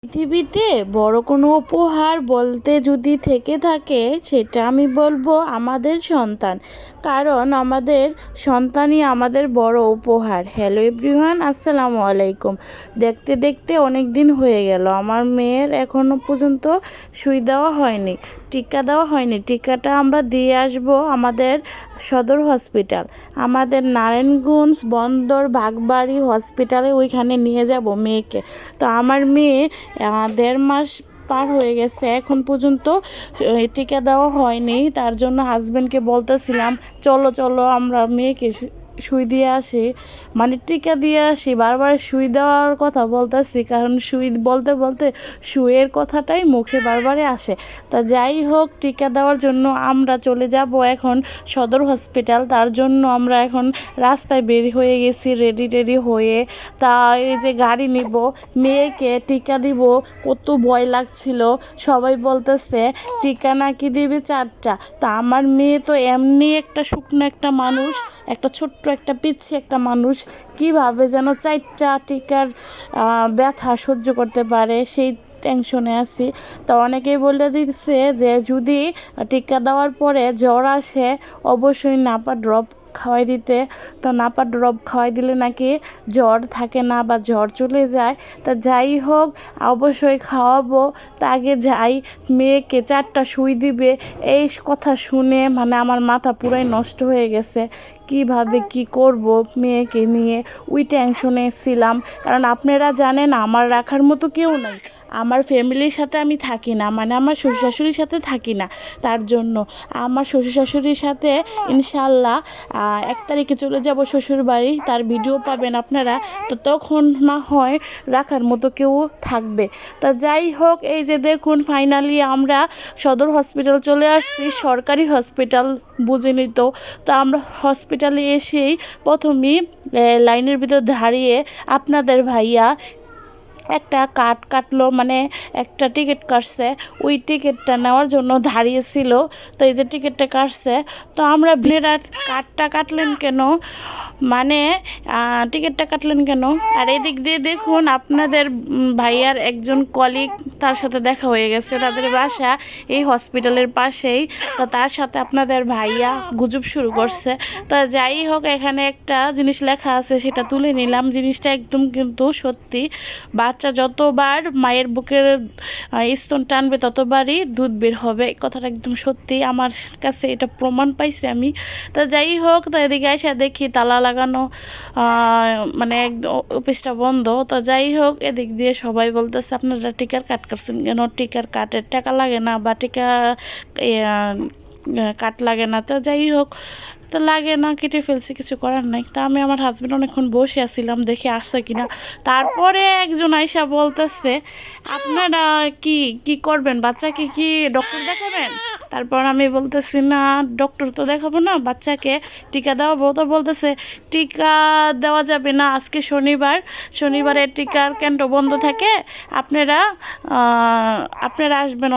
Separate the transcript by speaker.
Speaker 1: পৃথিবীতে বড় কোনো উপহার বলতে যদি থেকে থাকে সেটা আমি বলবো আমাদের সন্তান। কারণ আমাদের সন্তানই আমাদের বড় উপহার। হ্যালো এভরিওয়ান, আসসালামু আলাইকুম। দেখতে দেখতে অনেক দিন হয়ে গেল, আমার মেয়ের এখনও পর্যন্ত সুই দেওয়া হয়নি, টিকা দেওয়া হয়নি। টিকাটা আমরা দিয়ে আসব আমাদের সদর হসপিটাল, আমাদের নারায়ণগঞ্জ বন্দর বাগবাড়ি হসপিটালে, ওইখানে নিয়ে যাব মেয়েকে। তো আমার মেয়ে 1.5 মাস পার হয়ে গেছে, এখন পর্যন্ত টিকা দেওয়া হয়নি। তার জন্য হাজব্যান্ডকে বলতেছিলাম চলো চলো আমরা মেয়েকে সুই দিয়ে আসি, মানে টিকা দিয়ে আসি। বারবার সুই দেওয়ার কথা বলতেছি, কারণ সুই বলতে বলতে সুইয়ের কথাটাই মুখে বারবারে আসে। তা যাই হোক, টিকা দেওয়ার জন্য আমরা চলে যাব এখন সদর হসপিটাল। তার জন্য আমরা এখন রাস্তায় বের হয়ে গেছি রেডি হয়ে। তা এই যে গাড়ি নিব, মেয়েকে টিকা দিব, কত ভয় লাগছিল। সবাই বলতেছে টিকা নাকি দিবি 4টা। তা আমার মেয়ে তো এমনি একটা শুকনো একটা মানুষ, একটা ছোট্ট একটা পিচ্ছি একটা মানুষ, কিভাবে যেন 4টা টিকার ব্যথা সহ্য করতে পারে, সেই টেনশনে আছি। তো অনেকেই বলে দিচ্ছে যে যদি টিকা দেওয়ার পরে জ্বর আসে অবশ্যই নাপা ড্রপ খাওয়াই দিতে। তো নাপা ড্রপ খাওয়াই দিলে নাকি জ্বর থাকে না বা জ্বর চলে যায়। তা যাই হোক, অবশ্যই খাওয়াবো। তা আগে যাই, মেয়েকে 4টা সুই দিবে, এই কথা শুনে মানে আমার মাথা পুরাই নষ্ট হয়ে গেছে। কিভাবে কি করব মেয়েকে নিয়ে, ওই টেনশনে ছিলাম। কারণ আপনারা জানেন আমার রাখার মতো কেউ নেই, আমার ফ্যামিলির সাথে আমি থাকি না, মানে আমার শ্বশুর শাশুড়ির সাথে থাকি না। তার জন্য আমার শ্বশুর শাশুড়ির সাথে ইনশাল্লাহ 1 তারিখে চলে যাব শ্বশুর বাড়ি, তার ভিডিও পাবেন আপনারা। তো তখন না হয় রাখার মতো কেউ থাকবে। তা যাই হোক, এই যে দেখুন ফাইনালি আমরা সদর হসপিটাল চলে আসছি, সরকারি হসপিটাল বুঝিনি তো। তো আমরা হসপিটালে এসেই প্রথমেই লাইনের ভিতর দাঁড়িয়ে আপনাদের ভাইয়া একটা কাটলো, মানে একটা টিকিট কাটছে, ওই টিকিটটা নেওয়ার জন্য দাঁড়িয়েছিল। তো এই যে টিকিটটা কাটছে, তো আমরা ভিড়া কাটটা কাটলেন কেন, মানে টিকিটটা কাটলেন কেন? আর এদিক দিয়ে দেখুন আপনাদের ভাইয়ার একজন কলিগ, তার সাথে দেখা হয়ে গেছে, তাদের বাসা এই হসপিটালের পাশেই। তো তার সাথে আপনাদের ভাইয়া গুজব শুরু করছে। তো যাই হোক, এখানে একটা জিনিস লেখা আছে, সেটা তুলে নিলাম। জিনিসটা একদম কিন্তু সত্যি, বাচ্চা যতবার মায়ের বুকের স্তন টানবে ততবারই দুধ বের হবে, এই কথাটা একদম সত্যি। আমার কাছে এটা প্রমাণ পাইছি আমি। তা যাই হোক, তো এদিকে এসে দেখি তালা লাগানো, মানে একদম অফিসটা বন্ধ। তো যাই হোক, এদিক দিয়ে সবাই বলতেছে আপনারা টিকার কাট করছেন কেন, টিকার কাটের টাকা লাগে না বা টিকা কাট লাগে না। তো যাই হোক, তো লাগে না, কেটে ফেলছি, কিছু করার নাই। তা আমি আমার হাজব্যান্ড অনেকক্ষণ বসে আছিলাম, দেখি আসছে কিনা। তারপরে একজন আইসা বলতেছে আপনারা কি কি করবেন, বাচ্চাকে কি ডক্টর দেখাবেন? তারপর আমি বলতেছি না, ডক্টর তো দেখাবো না, বাচ্চাকে টিকা দেওয়াবো। তো বলতেছে টিকা দেওয়া যাবে না, আজকে শনিবারে টিকার কেন্দ্র বন্ধ থাকে, আপনারা আসবেন